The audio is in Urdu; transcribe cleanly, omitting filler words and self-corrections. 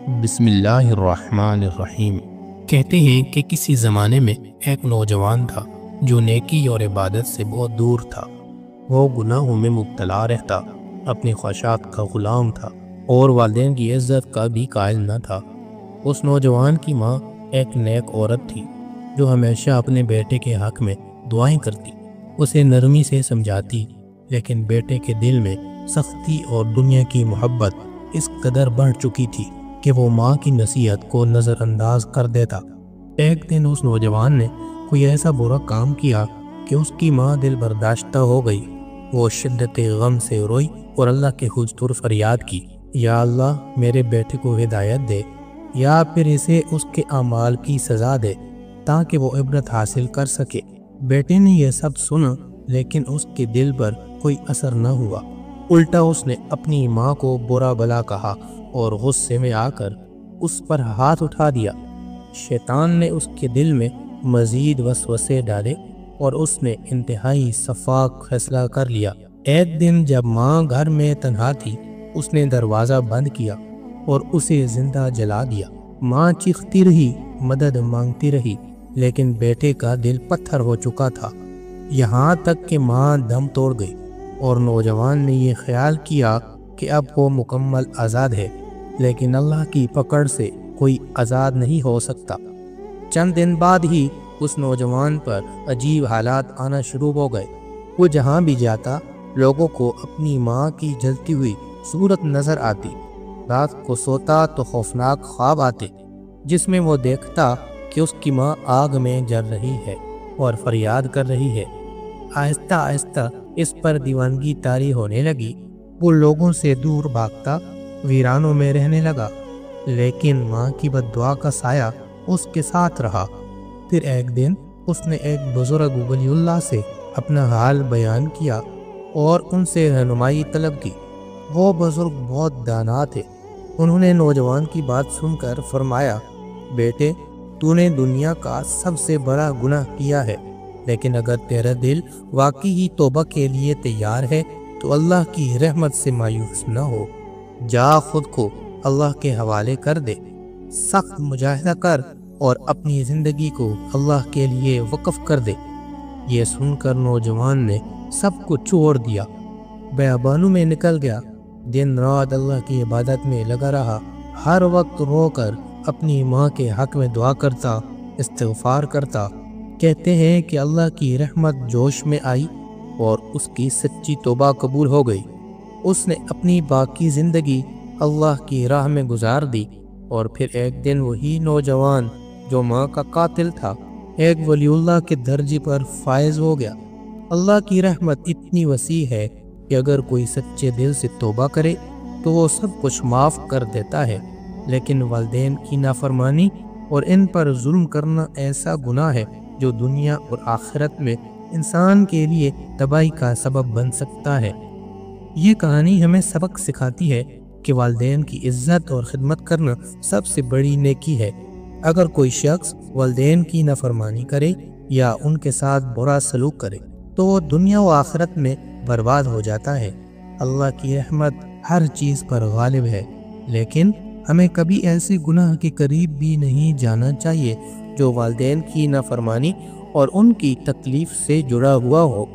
بسم اللہ الرحمن الرحیم۔ کہتے ہیں کہ کسی زمانے میں ایک نوجوان تھا جو نیکی اور عبادت سے بہت دور تھا۔ وہ گناہوں میں مبتلا رہتا، اپنی خواہشات کا غلام تھا اور والدین کی عزت کا بھی قائل نہ تھا۔ اس نوجوان کی ماں ایک نیک عورت تھی جو ہمیشہ اپنے بیٹے کے حق میں دعائیں کرتی، اسے نرمی سے سمجھاتی، لیکن بیٹے کے دل میں سختی اور دنیا کی محبت اس قدر بڑھ چکی تھی کہ وہ ماں کی نصیحت کو نظر انداز کر دیتا۔ ایک دن اس نوجوان نے کوئی ایسا برا کام کیا کہ اس کی ماں دل برداشتہ ہو گئی۔ وہ شدت غم سے روئی اور اللہ کے حضور فریاد کی، یا اللہ میرے بیٹے کو ہدایت دے، یا پھر اسے اس کے اعمال کی سزا دے تاکہ وہ عبرت حاصل کر سکے۔ بیٹے نے یہ سب سنا لیکن اس کے دل پر کوئی اثر نہ ہوا، الٹا اس نے اپنی ماں کو برا بھلا کہا اور غصے میں آ کر اس پر ہاتھ اٹھا دیا۔ شیطان نے اس کے دل میں مزید وسوسے ڈالے اور اس نے انتہائی شفاق فیصلہ کر لیا۔ ایک دن جب ماں گھر میں تنہا تھی، اس نے دروازہ بند کیا اور اسے زندہ جلا دیا۔ ماں چیختی رہی، مدد مانگتی رہی، لیکن بیٹے کا دل پتھر ہو چکا تھا، یہاں تک کہ ماں دم توڑ گئی اور نوجوان نے یہ خیال کیا کہ اب وہ مکمل آزاد ہے، لیکن اللہ کی پکڑ سے کوئی آزاد نہیں ہو سکتا۔ چند دن بعد ہی اس نوجوان پر عجیب حالات آنا شروع ہو گئے۔ وہ جہاں بھی جاتا لوگوں کو اپنی ماں کی جلتی ہوئی صورت نظر آتی۔ رات کو سوتا تو خوفناک خواب آتے جس میں وہ دیکھتا کہ اس کی ماں آگ میں جل رہی ہے اور فریاد کر رہی ہے۔ آہستہ آہستہ اس پر دیوانگی طاری ہونے لگی۔ وہ لوگوں سے دور بھاگتا، ویرانوں میں رہنے لگا، لیکن ماں کی بد دعا کا سایہ اس کے ساتھ رہا۔ پھر ایک دن اس نے ایک بزرگ ولی اللہ سے اپنا حال بیان کیا اور ان سے رہنمائی طلب کی۔ وہ بزرگ بہت دانا تھے۔ انہوں نے نوجوان کی بات سن کر فرمایا، بیٹے تو نے دنیا کا سب سے بڑا گناہ کیا ہے، لیکن اگر تیرا دل واقعی ہی توبہ کے لیے تیار ہے تو اللہ کی رحمت سے مایوس نہ ہو، جا خود کو اللہ کے حوالے کر دے، سخت مجاہدہ کر اور اپنی زندگی کو اللہ کے لیے وقف کر دے۔ یہ سن کر نوجوان نے سب کچھ چھوڑ دیا، بیابانوں میں نکل گیا، دن رات اللہ کی عبادت میں لگا رہا، ہر وقت رو کر اپنی ماں کے حق میں دعا کرتا، استغفار کرتا۔ کہتے ہیں کہ اللہ کی رحمت جوش میں آئی اور اس کی سچی توبہ قبول ہو گئی۔ اس نے اپنی باقی زندگی اللہ کی راہ میں گزار دی اور پھر ایک دن وہی نوجوان جو ماں کا قاتل تھا ایک ولی اللہ کے درجے پر فائز ہو گیا۔ اللہ کی رحمت اتنی وسیع ہے کہ اگر کوئی سچے دل سے توبہ کرے تو وہ سب کچھ معاف کر دیتا ہے، لیکن والدین کی نافرمانی اور ان پر ظلم کرنا ایسا گناہ ہے جو دنیا اور آخرت میں انسان کے لیے تباہی کا سبب بن سکتا ہے۔ یہ کہانی ہمیں سبق سکھاتی ہے کہ والدین کی عزت اور خدمت کرنا سب سے بڑی نیکی ہے۔ اگر کوئی شخص والدین کی نافرمانی کرے یا ان کے ساتھ برا سلوک کرے تو وہ دنیا و آخرت میں برباد ہو جاتا ہے۔ اللہ کی رحمت ہر چیز پر غالب ہے، لیکن ہمیں کبھی ایسے گناہ کے قریب بھی نہیں جانا چاہیے جو والدین کی نافرمانی اور ان کی تکلیف سے جڑا ہوا ہو۔